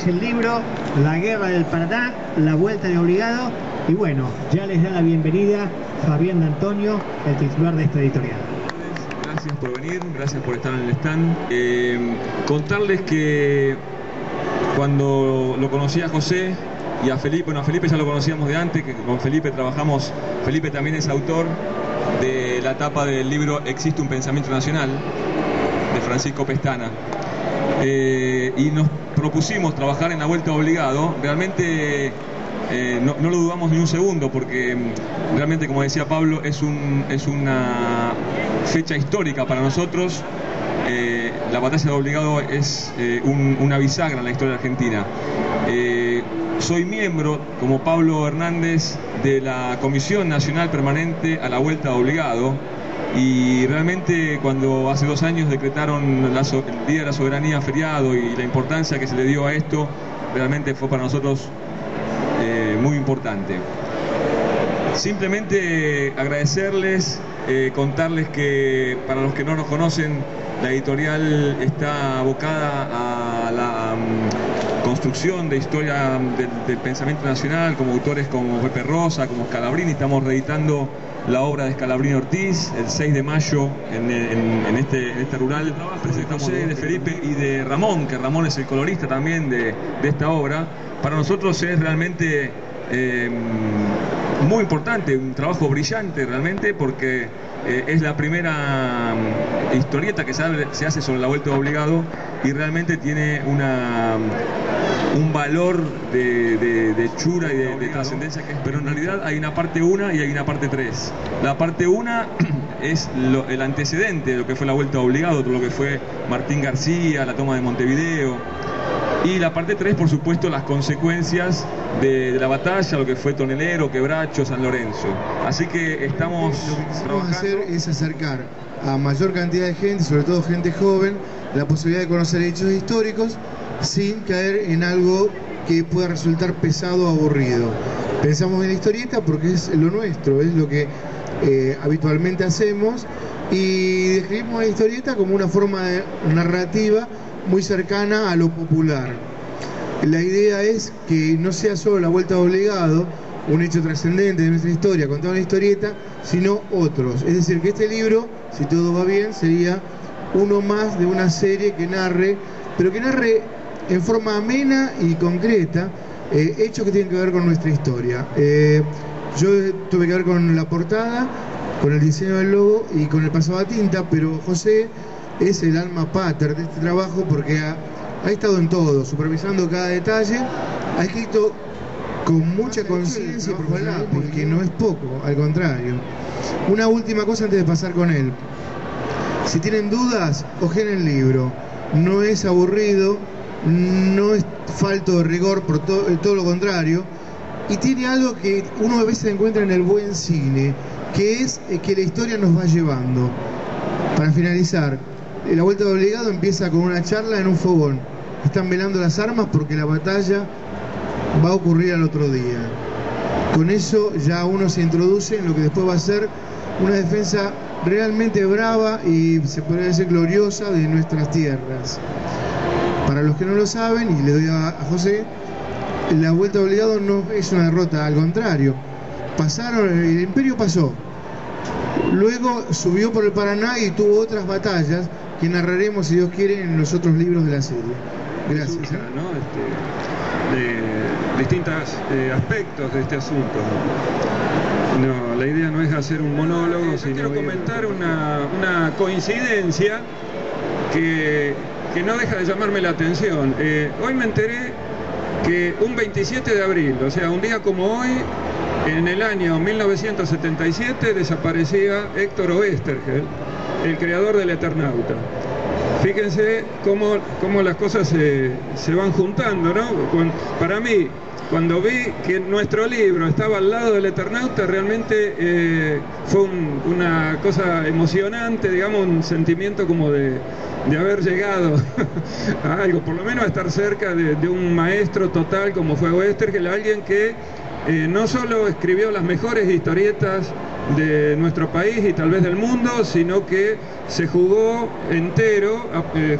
dice el libro, La Guerra del Paraná, La Vuelta de Obligado. Y bueno, ya les da la bienvenida Fabián D'Antonio, el titular de esta editorial. Gracias por venir, gracias por estar en el stand. Contarles que cuando lo conocí a José y a Felipe, bueno, a Felipe ya lo conocíamos de antes, que con Felipe trabajamos. Felipe también es autor de la tapa del libro Existe un Pensamiento Nacional, de Francisco Pestana. Y nos propusimos trabajar en La Vuelta Obligado. Realmente no lo dudamos ni un segundo, porque realmente, como decía Pablo, es una fecha histórica para nosotros. La batalla de Obligado es una bisagra en la historia argentina. Soy miembro, como Pablo Hernández, de la Comisión Nacional Permanente a la Vuelta de Obligado, y realmente cuando hace 2 años decretaron el Día de la Soberanía feriado y la importancia que se le dio a esto, realmente fue para nosotros muy importante. Simplemente agradecerles, contarles que para los que no nos conocen, la editorial está abocada a la construcción de historia del pensamiento nacional, como autores como Pepe Rosa, como Scalabrini. Estamos reeditando la obra de Scalabrini Ortiz el 6 de mayo en este rural. Presentamos de Felipe y de Ramón, que Ramón es el colorista también de esta obra. Para nosotros es realmente muy importante, un trabajo brillante realmente, porque es la primera historieta que se hace sobre la Vuelta de Obligado, y realmente tiene un valor de hechura y de trascendencia, pero en realidad hay una parte 1 y hay una parte 3. La parte 1 es el antecedente de lo que fue la Vuelta de Obligado, todo lo que fue Martín García, la toma de Montevideo. Y la parte 3, por supuesto, las consecuencias de la batalla, lo que fue Tonelero, Quebracho, San Lorenzo. Así que estamos trabajando. Lo que vamos a hacer es acercar a mayor cantidad de gente, sobre todo gente joven, la posibilidad de conocer hechos históricos sin caer en algo que pueda resultar pesado o aburrido. Pensamos en la historieta porque es lo nuestro, es lo que habitualmente hacemos, y describimos la historieta como una forma de narrativa muy cercana a lo popular. La idea es que no sea solo la Vuelta de Obligado, un hecho trascendente de nuestra historia, contar una historieta, sino otros. Es decir, que este libro, si todo va bien, sería uno más de una serie que narre, pero que narre en forma amena y concreta, hechos que tienen que ver con nuestra historia. Yo tuve que ver con la portada, con el diseño del logo y con el pasado a tinta, pero José es el alma pater de este trabajo, porque ha estado en todo, supervisando cada detalle, ha escrito con mucha conciencia, porque no es poco, al contrario. Una última cosa antes de pasar con él: si tienen dudas, ojen el libro, no es aburrido, no es falto de rigor, por todo lo contrario, y tiene algo que uno a veces encuentra en el buen cine, que es que la historia nos va llevando. Para finalizar, la Vuelta de Obligado empieza con una charla en un fogón. Están velando las armas porque la batalla va a ocurrir al otro día. Con eso ya uno se introduce en lo que después va a ser una defensa realmente brava y, se podría decir, gloriosa de nuestras tierras. Para los que no lo saben, y le doy a José, la Vuelta de Obligado no es una derrota, al contrario. El imperio pasó, luego subió por el Paraná y tuvo otras batallas que narraremos, si Dios quiere, en los otros libros de la serie. Gracias. De distintos aspectos de este asunto. No, la idea no es hacer un monólogo, sino quiero comentar una coincidencia que no deja de llamarme la atención. Hoy me enteré que un 27 de abril, o sea, un día como hoy, en el año 1977, desaparecía Héctor Oesterheld, el creador del Eternauta. Fíjense cómo las cosas se van juntando, ¿no? Para mí, cuando vi que nuestro libro estaba al lado del Eternauta, realmente fue una cosa emocionante, digamos, un sentimiento como de haber llegado a algo, por lo menos a estar cerca de un maestro total como fue Oesterheld, alguien que no solo escribió las mejores historietas de nuestro país y tal vez del mundo, sino que se jugó entero,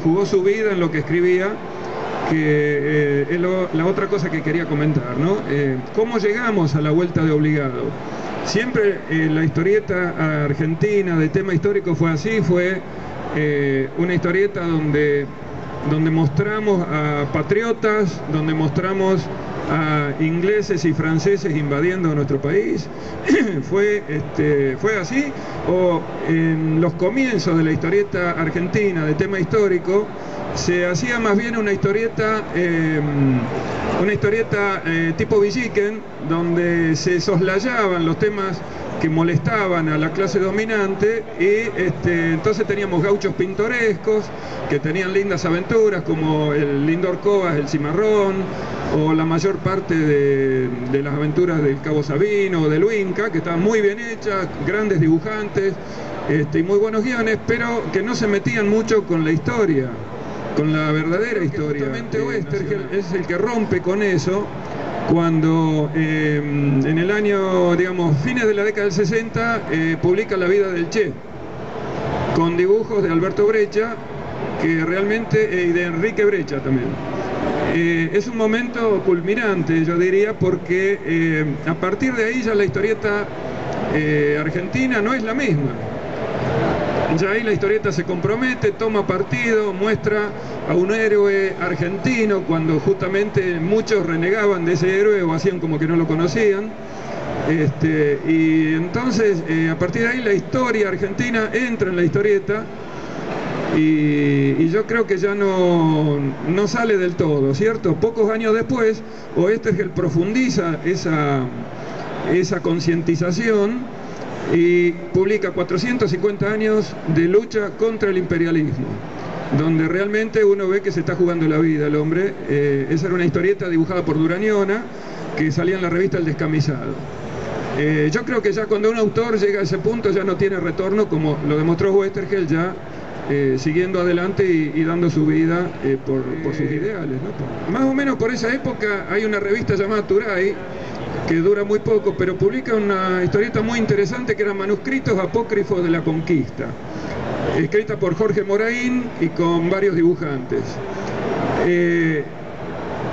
jugó su vida en lo que escribía, que es la otra cosa que quería comentar, ¿no? ¿Cómo llegamos a la vuelta de obligado? Siempre la historieta argentina de tema histórico fue así, fue una historieta donde mostramos a patriotas, donde mostramos a ingleses y franceses invadiendo nuestro país. fue así. O en los comienzos de la historieta argentina de tema histórico se hacía más bien una historieta tipo Villiquen, donde se soslayaban los temas que molestaban a la clase dominante, y entonces teníamos gauchos pintorescos que tenían lindas aventuras, como el Lindor Covas, el Cimarrón, o la mayor parte de las aventuras del Cabo Sabino o del Huinca, que estaban muy bien hechas, grandes dibujantes y muy buenos guiones, pero que no se metían mucho con la historia, con la verdadera historia. Justamente Oesterheld es el que rompe con eso cuando en el año, digamos, fines de la década del 60, publica La vida del Che, con dibujos de Alberto Breccia, que realmente, y de Enrique Breccia también. Es un momento culminante, yo diría, porque a partir de ahí ya la historieta argentina no es la misma. Ya ahí la historieta se compromete, toma partido, muestra a un héroe argentino cuando justamente muchos renegaban de ese héroe o hacían como que no lo conocían. Y entonces a partir de ahí la historia argentina entra en la historieta y yo creo que ya no sale del todo, ¿cierto? Pocos años después, Oesterheld profundiza esa concientización y publica 450 años de lucha contra el imperialismo, donde realmente uno ve que se está jugando la vida el hombre. Esa era una historieta dibujada por Durañona, que salía en la revista El Descamisado. Yo creo que ya cuando un autor llega a ese punto ya no tiene retorno, como lo demostró Oesterheld, ya siguiendo adelante y dando su vida por sus ideales, ¿no? Más o menos por esa época hay una revista llamada Turay, que dura muy poco, pero publica una historieta muy interesante que eran manuscritos apócrifos de la conquista, escrita por Jorge Moraín y con varios dibujantes.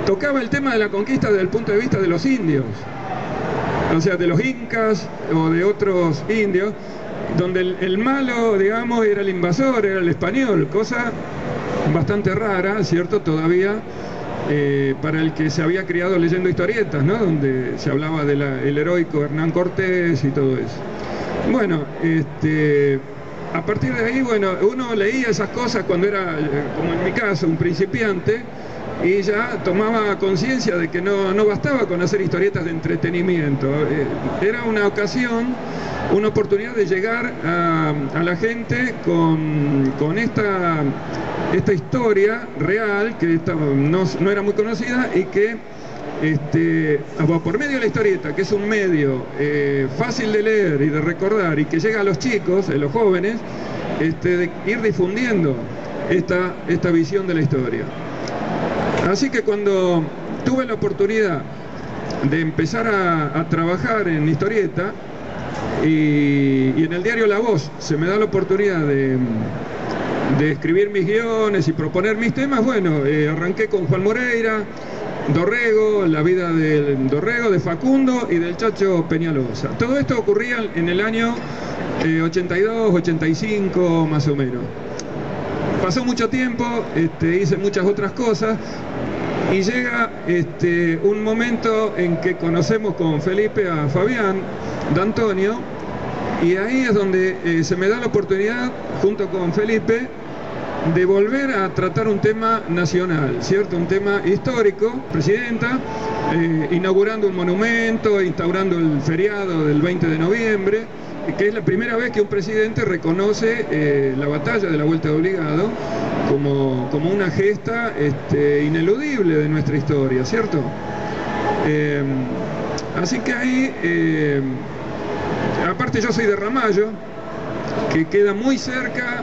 Tocaba el tema de la conquista desde el punto de vista de los indios, o sea, de los incas o de otros indios, donde el malo, digamos, era el invasor, era el español, cosa bastante rara, ¿cierto? Todavía para el que se había criado leyendo historietas, ¿no? Donde se hablaba del heroico Hernán Cortés y todo eso. Bueno, a partir de ahí, bueno, uno leía esas cosas cuando era, como en mi caso, un principiante, y ya tomaba conciencia de que no bastaba con hacer historietas de entretenimiento. Era una ocasión, una oportunidad de llegar a la gente con esta historia real, que no era muy conocida, y que por medio de la historieta, que es un medio fácil de leer y de recordar, y que llega a los chicos, a los jóvenes, de ir difundiendo esta visión de la historia. Así que cuando tuve la oportunidad de empezar a trabajar en historieta, y en el diario La Voz se me da la oportunidad de escribir mis guiones y proponer mis temas, bueno, arranqué con Juan Moreira, Dorrego, la vida de Dorrego, de Facundo y del Chacho Peñalosa. Todo esto ocurría en el año 82, 85 más o menos. Pasó mucho tiempo, hice muchas otras cosas, y llega un momento en que conocemos con Felipe a Fabián D'Antonio, y ahí es donde se me da la oportunidad, junto con Felipe, de volver a tratar un tema nacional, ¿cierto? Un tema histórico. Presidenta, inaugurando un monumento, instaurando el feriado del 20 de noviembre, que es la primera vez que un presidente reconoce la batalla de la Vuelta de Obligado como una gesta ineludible de nuestra historia, ¿cierto? Así que ahí, aparte yo soy de Ramallo, que queda muy cerca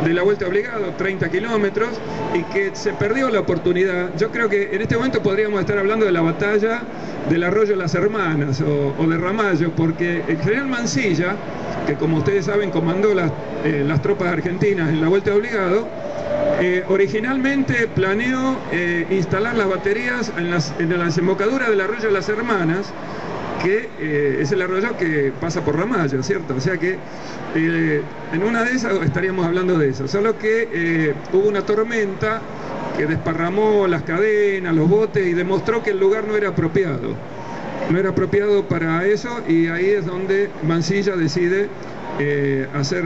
de la Vuelta Obligado, 30 kilómetros, y que se perdió la oportunidad. Yo creo que en este momento podríamos estar hablando de la batalla del Arroyo Las Hermanas o de Ramallo, porque el general Mansilla, que como ustedes saben comandó las tropas argentinas en la Vuelta Obligado, Originalmente planeó instalar las baterías en la desembocadura del arroyo de las Hermanas, que es el arroyo que pasa por Ramallo, ¿cierto? O sea que en una de esas estaríamos hablando de eso, solo que hubo una tormenta que desparramó las cadenas, los botes, y demostró que el lugar no era apropiado. No era apropiado para eso, y ahí es donde Mansilla decide hacer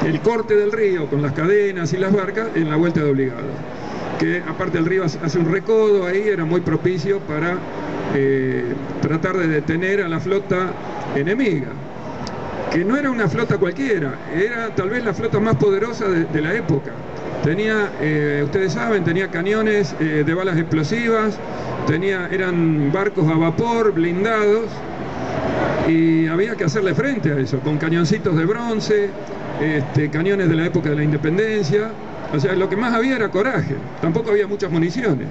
el corte del río con las cadenas y las barcas en la vuelta de Obligado. Que aparte el río hace un recodo ahí, era muy propicio para tratar de detener a la flota enemiga, que no era una flota cualquiera, era tal vez la flota más poderosa de la época. Tenía, ustedes saben, tenía cañones de balas explosivas, eran barcos a vapor, blindados, y había que hacerle frente a eso, con cañoncitos de bronce, cañones de la época de la independencia. O sea, lo que más había era coraje, tampoco había muchas municiones.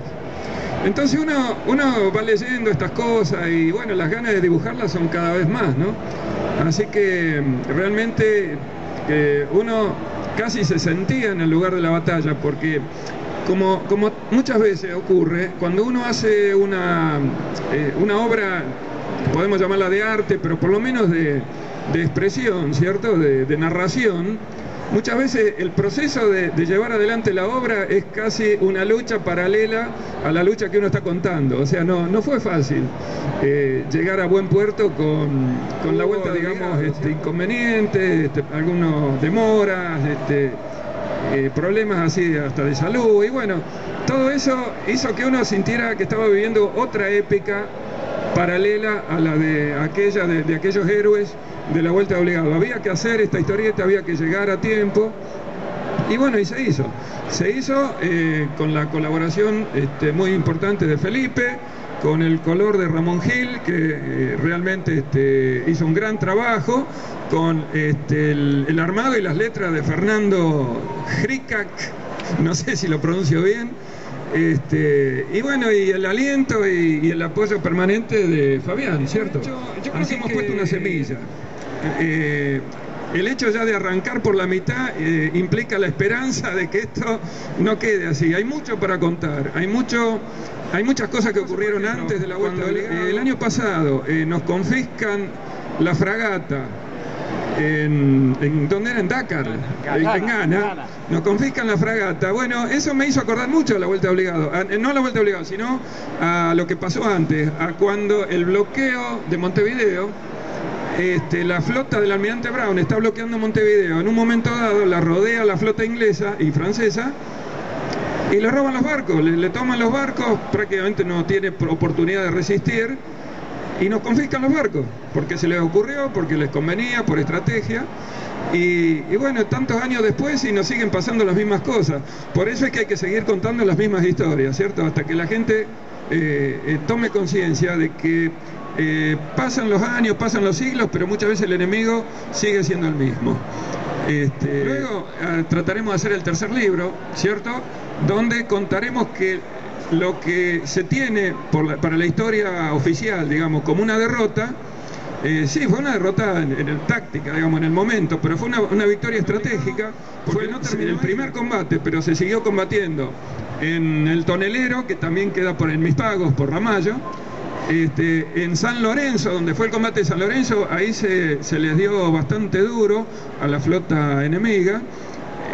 Entonces uno va leyendo estas cosas y bueno, las ganas de dibujarlas son cada vez más, ¿no? Así que realmente uno casi se sentía en el lugar de la batalla, porque como muchas veces ocurre, cuando uno hace una obra, podemos llamarla de arte, pero por lo menos de expresión, ¿cierto? De narración, muchas veces el proceso de llevar adelante la obra es casi una lucha paralela a la lucha que uno está contando. O sea, no fue fácil llegar a buen puerto con la vuelta, digamos, inconvenientes, algunos demoras, problemas así hasta de salud. Y bueno, todo eso hizo que uno sintiera que estaba viviendo otra épica paralela a la de aquellos héroes de la Vuelta de Obligado. Había que hacer esta historieta, había que llegar a tiempo, y bueno, y se hizo con la colaboración muy importante de Felipe, con el color de Ramón Gil, que realmente hizo un gran trabajo, con el armado y las letras de Fernando Hrikak, no sé si lo pronuncio bien, y bueno, y el aliento y el apoyo permanente de Fabián, ¿cierto? Yo creo que hemos puesto una semilla. El hecho ya de arrancar por la mitad implica la esperanza de que esto no quede así. Hay mucho para contar, hay muchas cosas que ocurrieron antes de la Vuelta de Obligado. El año pasado nos confiscan la fragata ¿dónde era? En Dakar, en Ghana. Nos confiscan la fragata. Bueno, eso me hizo acordar mucho a la Vuelta de Obligado, no a la Vuelta de Obligado, sino a lo que pasó antes, a cuando el bloqueo de Montevideo, la flota del almirante Brown está bloqueando Montevideo. En un momento dado la rodea la flota inglesa y francesa y le roban los barcos, le toman los barcos, prácticamente no tiene oportunidad de resistir, y nos confiscan los barcos, porque se les ocurrió, porque les convenía, por estrategia, y bueno, tantos años después y nos siguen pasando las mismas cosas. Por eso es que hay que seguir contando las mismas historias, ¿cierto? Hasta que la gente tome conciencia de que pasan los años, pasan los siglos, pero muchas veces el enemigo sigue siendo el mismo. Luego trataremos de hacer el tercer libro, ¿cierto? Donde contaremos que lo que se tiene para la historia oficial, digamos, como una derrota, sí, fue una derrota en táctica, digamos, en el momento, pero fue una victoria estratégica, porque no terminó el primer combate, pero se siguió combatiendo en el Tonelero, que también queda en Mis Pagos, por Ramallo, en San Lorenzo, donde fue el combate de San Lorenzo, ahí se les dio bastante duro a la flota enemiga,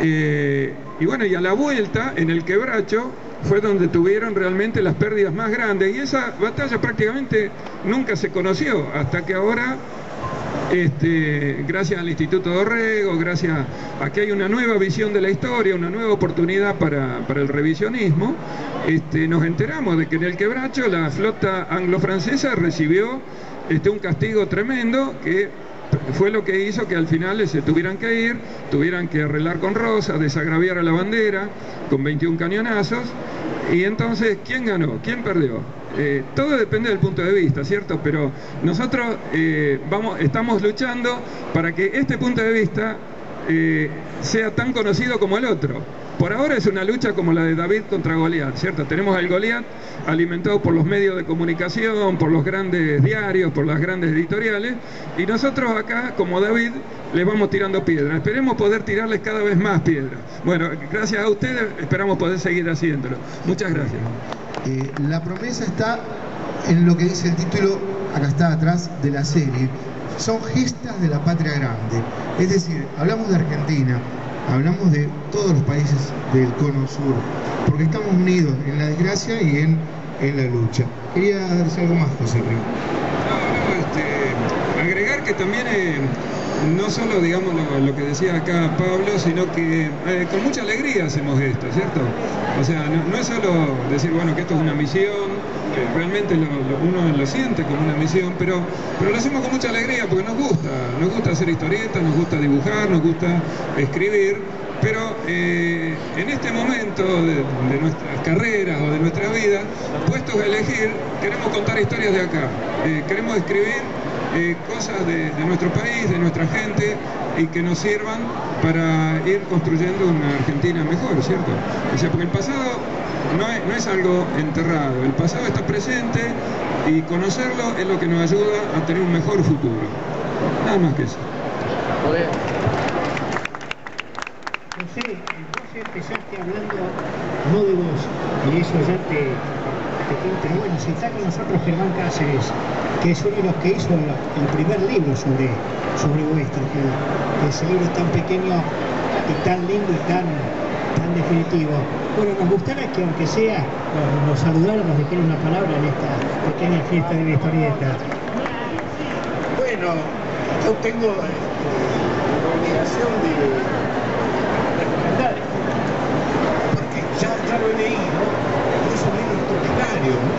y bueno, y a la vuelta, en el Quebracho, fue donde tuvieron realmente las pérdidas más grandes, y esa batalla prácticamente nunca se conoció, hasta que ahora, gracias al Instituto Dorrego, gracias a que hay una nueva visión de la historia, una nueva oportunidad para el revisionismo, nos enteramos de que en el Quebracho la flota anglo-francesa recibió un castigo tremendo, que fue lo que hizo que al final se tuvieran que ir, tuvieran que arreglar con Rosa, desagraviar a la bandera con 21 cañonazos. Y entonces, ¿quién ganó? ¿Quién perdió? Todo depende del punto de vista, ¿cierto? Pero nosotros estamos luchando para que este punto de vista sea tan conocido como el otro. Por ahora es una lucha como la de David contra Goliat, ¿cierto? Tenemos al Goliat alimentado por los medios de comunicación, por los grandes diarios, por las grandes editoriales, y nosotros acá, como David, les vamos tirando piedras. Esperemos poder tirarles cada vez más piedras. Bueno, gracias a ustedes esperamos poder seguir haciéndolo. Muchas gracias. La promesa está en lo que dice el título, acá está atrás, de la serie. Son gestas de la patria grande. Es decir, hablamos de Argentina, hablamos de todos los países del cono sur, porque estamos unidos en la desgracia y en la lucha. Quería decir algo más, José. Agregar que también no solo, digamos, lo que decía acá Pablo, sino que con mucha alegría hacemos esto, ¿cierto? O sea, no es solo decir, bueno, que esto es una misión, realmente uno lo siente como una misión, pero lo hacemos con mucha alegría porque nos gusta hacer historietas, nos gusta dibujar, nos gusta escribir, pero en este momento de nuestras carreras o de nuestra vida, puestos a elegir, queremos contar historias de acá, queremos escribir cosas de nuestro país, de nuestra gente, y que nos sirvan para ir construyendo una Argentina mejor, ¿cierto? O sea, porque el pasado no es algo enterrado, el pasado está presente y conocerlo es lo que nos ayuda a tener un mejor futuro. Nada más que eso. José, vos empezaste hablando no de vos, y eso ya te pero bueno, si está con nosotros Germán Cáceres, que es uno de los que hizo el primer libro sobre western, que ese libro tan pequeño y tan lindo y tan definitivo. Bueno, nos gustaría que aunque sea nos saludara, nos dijera una palabra en esta pequeña fiesta de la historieta. Bueno, yo tengo la obligación de recomendar, porque ya lo he leído, por eso leí el comentario, ¿no?